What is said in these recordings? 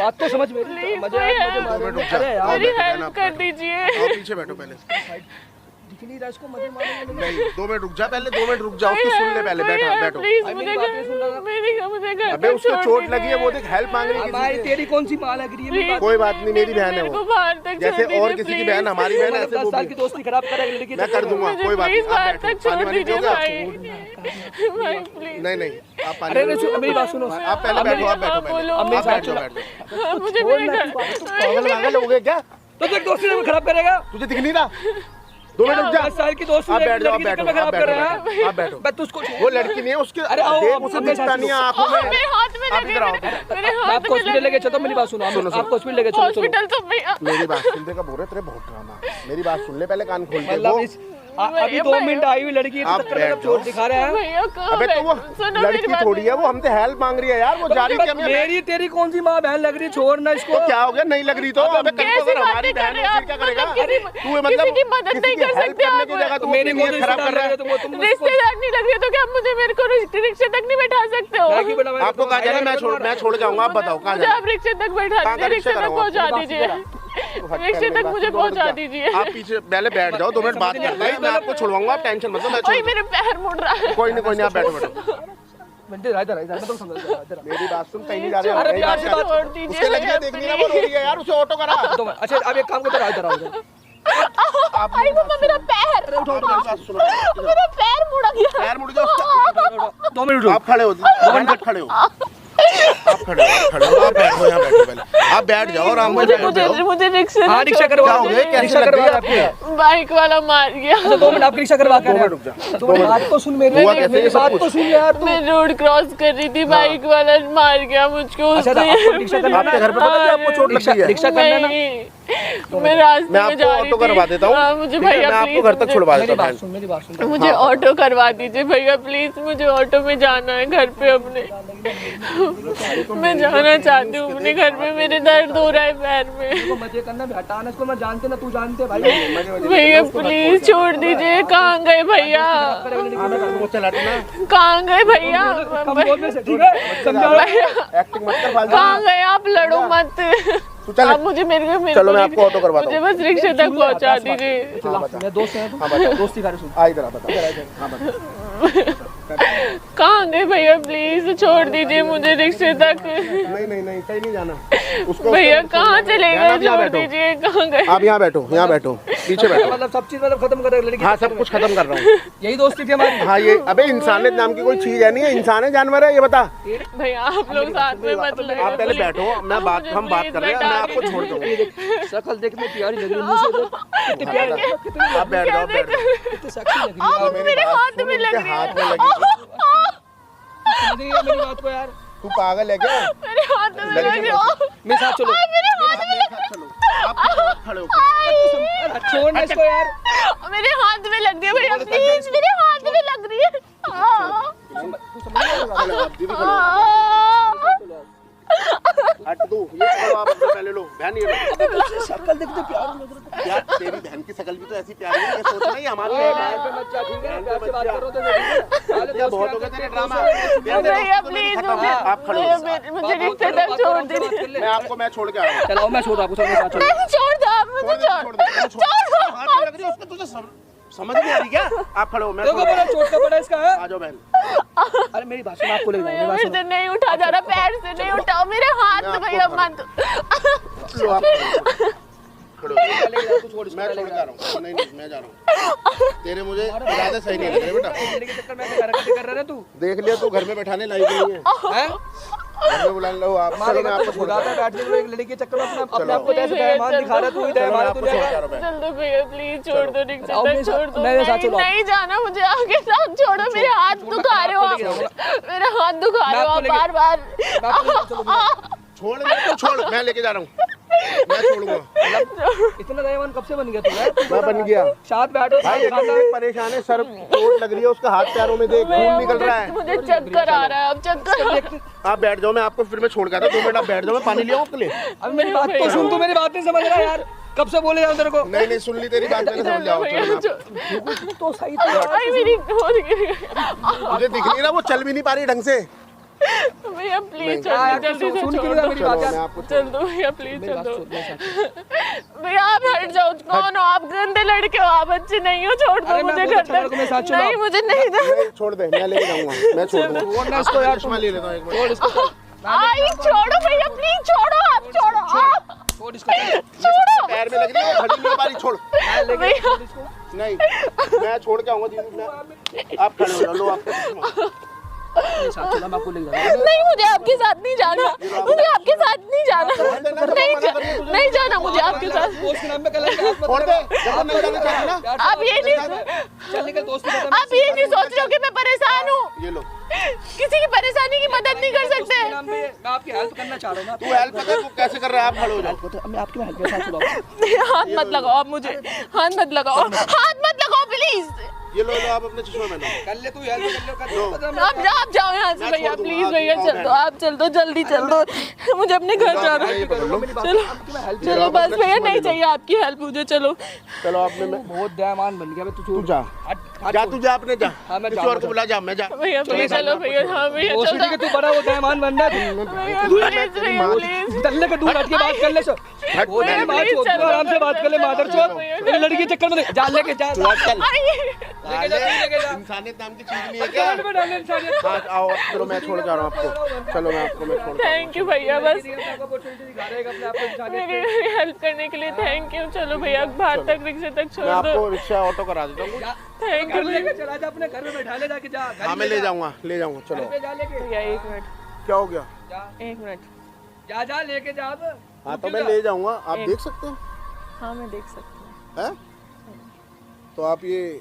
बात तो समझ मेरी, मेरी हेल्प कर दीजिए। पीछे बैठो पहले, दिख नहीं रहा इसको, मजे मारेंगे। नहीं 2 मिनट रुक जा पहले, 2 मिनट रुक जा, उसकी सुन ले पहले, बैठा बैठो। अबे उसको चोट लगी है, वो देख हेल्प मांग रही है भाई किसी से। तेरी कौन सी माँ लग रही है? कोई बात नहीं, मेरी बहन है वो, जैसे और किसी की बहन हमारी बहन है, ऐसे 10 वो साल की भी दोस्ती खराब करेगी लड़की। मैं कर दूंगा, कोई बात नहीं। आप बैठो, पानी वानी पियोगे आप? नहीं नहीं, आप पानी, मेरी बात सुनो, आप पहले बैठो, आप बैठो पहले, आप बैठो बैठो। मुझे मेरे घर पागल हो गए क्या? तो तेरी दोस्ती खराब करेगा? तुझे दिख नहीं रहा? 2 मिनट रुक जा। 10 साल की दोस्ती आप बैठ जाओ, आप बैठो, खराब कर रहा है। आप बैठो। मैं तो उसको, वो लड़की नहीं है, उसके अरे आओ, देख उसे दिखता नहीं है आंखों में। मेरे हाथ में आप लगे, इधर आओ। मेरे मैं हाथ आपको हॉस्पिटल लेके चलता हूँ। मेरी बात सुनो, आपको हॉस्पिटल लेके चलो। हॉस्पिटल तो भैया मेरी बात सुनने का बोल रहे तेरे बहुत ड्रामा। मेरी बात सुन ले पहले, कान खोल के। मतलब अभी 2 मिनट आई हुई लड़की आप बैठ चोट दिखा रहे हैं। भैया अबे तो वो लड़की थोड़ी है, वो हमसे हेल्प मांग रही है यार, वो जा रही है। मेरी तेरी कौन सी माँ बहन लग रही? छोड़ ना इसको। तो क्या हो गया, नहीं लग रही तो? अबे कल को अगर हमारी बहन है फिर क्या करेगा? तू मतलब किसी की मदद नहीं कर सकते करने की जगह तू मेरी नीयत खराब कर रहा है। रिश्तेदार नहीं लग रहे तो क्या मुझे मेरे को रिक्शे तक नहीं बैठा सकते हो? आपको कहा जाना, मैं छोड़ जाऊंगा, आप बताओ कहाँ जाना? आप रिक्शे तक बैठा दीजिए, रिक्शे तक पहुँचा दीजिए, रिक्शे तक मुझे पहुँचा दीजिए। आप पीछे पहले बैठ जाओ, 2 मिनट बात करते हैं, मैं आपको छुड़वाऊंगा, आप टेंशन मत लो, मैं भाई मेरे पैर मुड़ रहा है। कोई नहीं, आप बैठो बैठो। इधर मेरी बात सुन, कहीं नहीं जा रहे अरे हैं। प्यार से बात छोड़ दीजिए उसके लगे देखनी ना, वो रो रही है यार, उसे ऑटो करा। अच्छा अब एक काम करो, इधर आओ। आई मम्मा मेरा पैर, मेरा पैर मुड़ा गया। पैर मुड़ गया उसका। 2 मिनट आप खड़े हो, 2 मिनट खड़े हो, आप खड़े हो, आप बैठो यहाँ, बैठो पहले, आप बैठ जाओ आराम से बैठ जाओ। मुझे रिक्शे हाँ रिक्शा करवाओगे? कैसे लग रही है आपकी? बाइक वाला मार गया। 2 मिनट आप रिक्शा करवा के रुक जा। बात तो सुन मेरी, हुआ कैसे ये सब बात तो कुछ? सुन यार तू। मैं रोड क्रॉस कर रही थी, बाइक वाला मार गया मुझको। अच्छा आपको रिक्शा करना आपके घर पे पता है आपको चोट लगी है? रिक्शा करना ना। मैं रास्ते मैं में आपको जा रही ऑटो करवा देता हूँ, मुझे ठीक है? भैया मैं आपको घर तक छुड़वा देता हूँ। मेरी बात सुन। मुझे ऑटो करवा दीजिए भैया प्लीज, मुझे ऑटो में जाना है घर पे अपने। मैं जाना चाहती हूँ अपने घर में, मेरे दर्द हो रहा है पैर में। मजे करना हटाना इसको, मैं जानते ना तू जानते भाई। भैया प्लीज छोड़ दीजिए। कहाँ गए भैया, कहाँ गए भैया? एक्टिंग मत कर फालतू। कहाँ गए आप? लड़ो मत आप मुझे, मेरे चलो मैं आपको ऑटो करवाता हूँ। मुझे बस रिक्शे तक पहुँचा दीजिए। मैं दोस्त है, दोस्ती कर सुन। आ इधर आ, बता। कहाँ गए भैया प्लीज छोड़ दीजिए मुझे रिक्शे तक। नहीं कहीं नहीं जाना उसको। भैया कहाँ चले गए, छोड़ दीजिए। कहाँ गए? आप यहाँ बैठो, यहाँ बैठो, पीछे बैठो। मतलब सब चीज मतलब खत्म कर लड़की। हाँ सब कुछ खत्म कर रहा हूँ। यही दोस्ती थी हमारी। हाँ ये, अबे इंसानियत नाम की कोई चीज है नहीं है, इंसान है जानवर है, ये बता। भैया आप लोग साथ में मत लड़ो। आप पहले बैठो, हम बात कर रहे हैं, मैं आपको छोड़ दूँगा। शक्ल देखने प्यारी लग रही है, मुंह से कितनी प्यारी, कितनी आप बैठ जाओ, बैठ जाओ। कितनी सेक्सी लग रही है। मेरे हाथ में लग रही हाथ में है। लगी। समझ रही है मेरी बात को यार? तू पागल है क्या? मेरे हाथ में लग रही है। मेरे साथ चलो। मेरे हाथ में लग रही चलो आप खड़े हो। छोड़ ना इसको यार। है। मेरे हाथ में लग रही है भैया प्लीज, मेरे हाथ में लग रही है। हट दो, ये करो आप अपने पहले लो। बहन ये लो। शक्ल देखते प्यारी लग रही है। यार तेरी बहन की शक्ल भी तो ऐसी प्यारी है, ये सोचना ही हमारी है। प्यार से बात करो तो क्या बहुत हो गया तेरे ड्रामा। भैया प्लीज आप खड़े हो, मुझे रिक्शे तक छोड़ दीजिए। मैं छोड़ के आ रहा हूँ। चलो मैं छोड़ आपको, सब मेरे साथ चलो। नहीं छोड़ दो आप मुझे, छोड़ दो। उसको तुझे समझ नहीं आ रही क्या? आप खड़े हो, मैं देखो बड़ा चोट का बड़ा इसका है। आ जाओ बहन। अरे मेरी बात सुन, आपको ले जाओ। मेरे से नहीं उठा जा रहा, पैर से नहीं उठाओ मेरे हाथ। भैया मत। लो आप खड़े हो। मैं छोड़ के आ रहा हूँ। नहीं मैं जा रहा हूँ। तेरे मुझे इरादे सही नहीं लग रहे बेटा। चक्कर में हरकतें कर रहा है तू। देख लिया तू, घर में बैठाने लायक नहीं है। हैं? घर में बुला लो आप। चलो मैं आपको छोड़ बुलाता बैठने को, एक लड़की के चक्कर में अपने आप को जैसे बेईमान दिखा रहा तू। इधर मारो तू जाएगा। जल्दी भैया प्लीज छोड़ दो, रिक्शे आओ, तक छोड़ दो। मेरे साथ चलो। नहीं जाना मुझे, आगे साथ छोड़ो। मेरे हाथ दुखा रहे हो आप, मेरा हाथ दुखा रहे हो आप बार बार। छोड़, मैं लेके जा रहा हूँ। मैं छोड़ूंगा। इतना दयावान कब से बन गया तू? मैं बन गया। साथ बैठो। भाई एक परेशान है, सर चोट लग रही है, उसका हाथ पैरों में देख खून निकल रहा है। मुझे चक्कर आ रहा है, अब चक्कर। आप बैठ जाओ, मैं आपको फिर मैं छोड़ के आता हूँ। 2 मिनट आप बैठ जाओ, मैं पानी ले आऊँ आपके लिए। अब मेरी बात तो सुन, तू मेरी बात नहीं समझ रहा यार। कब से बोले जाऊँ तेरे को? नहीं सुन ली तेरी बात, मैंने समझ जाओ। तो सही तो मेरी मुझे दिख नहीं रहा, वो चल भी नहीं पा रही ढंग से। भैया प्लीज जल्दी से छोड़ दो, मेरी बात यार। चल दो भैया प्लीज चल दो। भैया आप हट जाओ, कौन हो आप? गंदे लड़के हो आप, अच्छे नहीं हो, छोड़ दो मुझे घर तक। नहीं मुझे नहीं जाना, छोड़ दे, मैं लेके जाऊंगा, मैं छोड़ दूंगा इसको यार। चश्मा ले लेता हूं एक मिनट। आई छोड़ो भैया प्लीज, छोड़ो आप, छोड़ो आप, छोड़ो। पैर में लग रही है, खड़ी नहीं बारी, छोड़। भैया नहीं मैं छोड़ के आऊंगा दीदी, मैं आप खड़े हो जाओ, लो आपका चश्मा। नहीं मुझे आपके साथ नहीं जाना, मुझे आपके साथ नहीं जाना, नहीं जाना मुझे आपके साथ। छोड़ दे, जब नहीं जाना चाहिए ना। आप ये नहीं सोच रहे हो कि मैं परेशान हूँ? ये लो, किसी की परेशानी की मदद नहीं कर सकते। मैं आपकी हेल्प करना चाह रहा हूँ ना। तू हेल्प कर, तू कैसे कर रहा है? आप खड़े हो जाओ। मैं आपकी हेल्प करना हाथ मत लगाओ आप मुझे, हाथ मत लगाओ, हाथ मत लगाओ प्लीज। ये लो आप अपने चश्मा पहनो। कर ले तू हेल्प कर ले। आप जाओ यहाँ से भैया प्लीज, भैया चल दो, आप चल दो, जल्दी चल दो, मुझे अपने घर जाना है। चलो चलो बस भैया, नहीं चाहिए आपकी हेल्प मुझे, चलो चलो। आपने बहुत दयावान बन गया। तू जा, तू जा, अपने जा, किसी और को बुला, जा, मैं जा। भैया प्लीज चलो भैया, हाँ भैया चलो। तू बड़ा वो दयावान बन रहा है। प्लीज चलने के दूर हट के बात कर ले। आराम से बात कर ले, मादर चोद लड़की के चक्कर में जा, लेके जा। इंसानियत नाम की चीज नहीं है क्या? हाँ आओ, चलो मैं छोड़ जा रहा हूँ आपको, चलो मैं आपको, मैं छोड़। थैंक यू भैया, बस मेरी हेल्प करने के लिए थैंक यू। चलो भैया बाहर तक, रिक्शे तक छोड़ मैं दो। आपको रिक्शा ऑटो करा देता हूँ। थैंक यू भैया। चला जा, अपने घर में बैठा ले जाके जा। हाँ मैं ले जाऊंगा, ले जाऊंगा। चलो भैया एक मिनट, क्या हो गया? एक मिनट। जा जा लेके जा। हाँ तो मैं ले जाऊंगा, आप देख सकते हो। हाँ मैं देख सकती हूँ। हैं? तो आप ये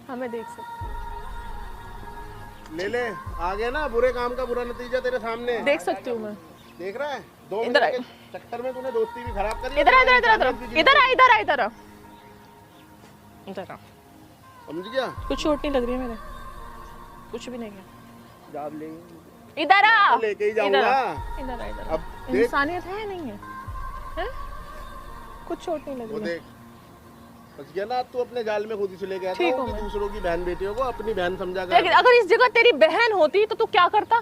हाँ मैं देख सकती हूँ। ले ले, आ गया ना, बुरे काम का बुरा नतीजा तेरे सामने। देख सकती हूँ मैं। देख रहा है? 2 इधर मिनट के चक्कर में तूने दोस्ती भी खराब करी। इधर इधर इधर इधर इधर आ, इधर आ, इधर आ, इधर आ। समझ गया? कुछ चोट नहीं लग रही है मेरे, कुछ भी नहीं है। जा ले। इधर आ, लेके ही इधर जाऊंगा। आ, इधर आ, इधर आ। अब देख, इंसानियत है या नहीं है? हैं? कुछ चोट नहीं लग वो रही है। देख, बस गया ना, तू अपने जाल में खुद ही चले गया था। ठीक वो हूँ कि मैं। दूसरों की बहन बेटियों को अपनी बहन समझा लेकिन कर। अगर इस जगह तेरी बहन होती तो तू क्या करता?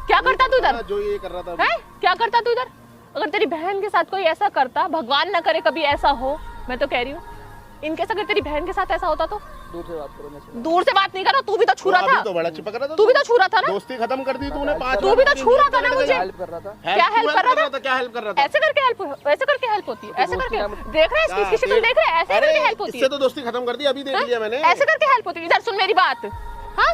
क्या करता तू इधर? जो ये कर रहा था है क्या करता तू इधर? अगर तेरी बहन के साथ कोई ऐसा करता, भगवान ना करे कभी ऐसा हो, मैं तो कह रही हूँ, इनकेस अगर तेरी बहन के साथ ऐसा होता तो? दूर से बात करो। मैं दूर से बात नहीं करो, तू भी तो छू रहा था। तो बड़ा चिपक रहा था। तू भी तो छू रहा था ना। दोस्ती खत्म कर दी तूने। 5 तू भी तो छू रहा था ना मुझे। हेल्प कर रहा था। क्या हेल्प कर रहा था? क्या हेल्प कर रहा था? ऐसे करके हेल्प, ऐसे करके हेल्प होती है, ऐसे करके देख रहे हैं इसकी शक्ल, देख रहे हैं, ऐसे करके हेल्प होती है। इससे तो दोस्ती खत्म कर दी, अभी देख लिया मैंने। ऐसे करके हेल्प होती है। इधर सुन मेरी बात, हाँ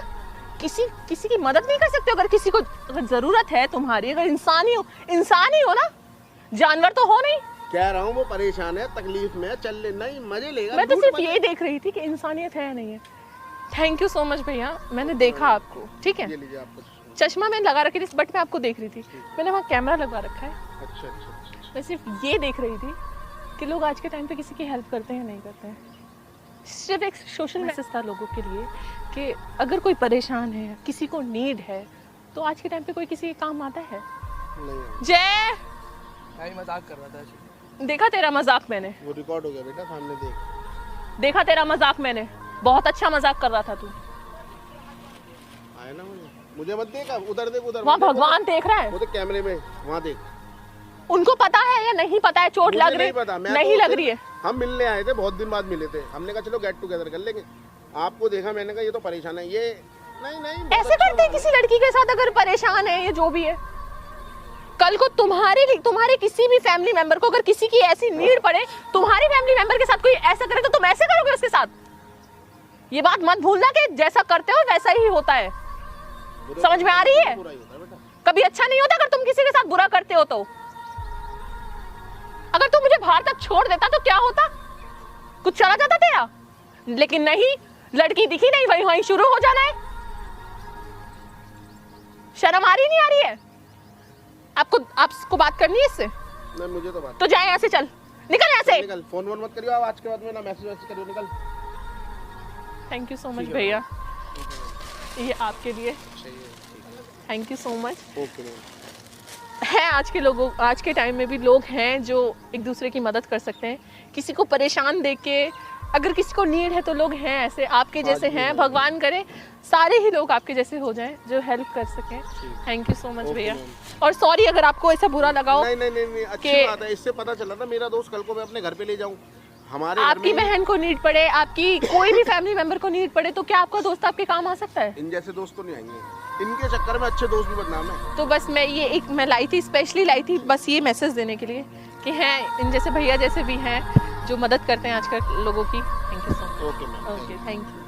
किसी की मदद नहीं कर सकते हो? अगर किसी को अगर जरूरत है तुम्हारी, अगर इंसान ही हो ना, जानवर तो हो नहीं। कह रहा हूँ वो परेशान है, तकलीफ में, चल ले, नहीं मजे लेगा। मैं तो सिर्फ ये देख रही थी कि इंसानियत है या नहीं है। थैंक यू सो मच भैया, मैंने देखा आपको, ठीक है। ये लीजिए आपको चश्मा मैंने लगा रखी थी, बट मैं आपको देख रही थी। मैंने वहाँ कैमरा लगा रखा है। अच्छा अच्छा। मैं सिर्फ ये देख रही थी कि लोग आज के टाइम पे किसी की हेल्प करते हैं या नहीं करते हैं। सिर्फ एक सोशल मैसेज था लोगों के लिए कि अगर कोई परेशान है, किसी को नीड है, तो आज के टाइम पे कोई किसी के काम आता है। नहीं, जय, मैं मजाक कर रहा था। देखा तेरा मजाक मैंने, वो रिकॉर्ड हो गया बेटा, सामने देख। देखा तेरा मजाक मैंने, बहुत अच्छा मजाक कर रहा था तू। आया ना मुझे मत देखा, उधर देख, उधर वहाँ भगवान देख रहा है। वो देख कैमरे में, वहाँ देख। उनको पता है या नहीं पता है? चोट लग रही नहीं लग रही है? हम मिलने आए थे, बहुत दिन बाद मिले थे, हमने कहा चलो गेट टुगेदर कर लेंगे। आपको देखा, मैंने कहा ये तो परेशान है, ये नहीं ऐसे करते हैं किसी लड़की के साथ अगर परेशान है, ये जो भी है। कल को तुम्हारे किसी भी फैमिली मेंबर को अगर किसी की ऐसी नीड पड़े, तुम्हारी फैमिली मेंबर के साथ कोई ऐसा करे तो तुम ऐसे करोगे उसके साथ? ये बात मत भूलना कि जैसा करते हो वैसा ही होता है। समझ में आ रही है? कभी अच्छा नहीं होता अगर तुम किसी के साथ बुरा करते हो तो। अगर तू मुझे बाहर तक छोड़ देता तो क्या होता? कुछ चला जाता तेरा, लेकिन नहीं, लड़की दिखी नहीं, वहीं शुरू हो जाना है। शर्म आ रही नहीं आ रही है आपको बात करनी है इससे? नहीं, मुझे तो बात। तो जाए यहाँ से, चल निकल यहाँ से। निकल, फोन वोन मत करियो आप आज के बाद में, ना मैसेज करियो, निकल। थैंक यू सो मच भैया, ये आपके लिए। Thank you so much. है आज के टाइम में भी लोग हैं जो एक दूसरे की मदद कर सकते हैं। किसी को परेशान देख के अगर किसी को नीड है तो लोग हैं ऐसे आपके जैसे हैं, भगवान करे सारे ही लोग आपके जैसे हो जाएं जो हेल्प कर सकें। थैंक यू सो मच भैया, और सॉरी अगर आपको ऐसा बुरा लगा हो। नहीं अच्छी बात है, इससे पता चला था मेरा दोस्त कल को मैं अपने घर पे ले जाऊं। हमारे आपकी बहन को नीड पड़े, आपकी कोई भी फैमिली मेंबर को नीड पड़े, तो क्या आपका दोस्त आपके काम आ सकता है? इन जैसे दोस्त तो नहीं आएंगे, इनके चक्कर में अच्छे दोस्त भी बदनाम है। तो बस मैं लाई थी, स्पेशली लाई थी बस ये मैसेज देने के लिए कि हैं इन जैसे भैया जैसे भी हैं जो मदद करते हैं आजकल लोगों की। Thank you so much. Okay ma'am, okay, thank you.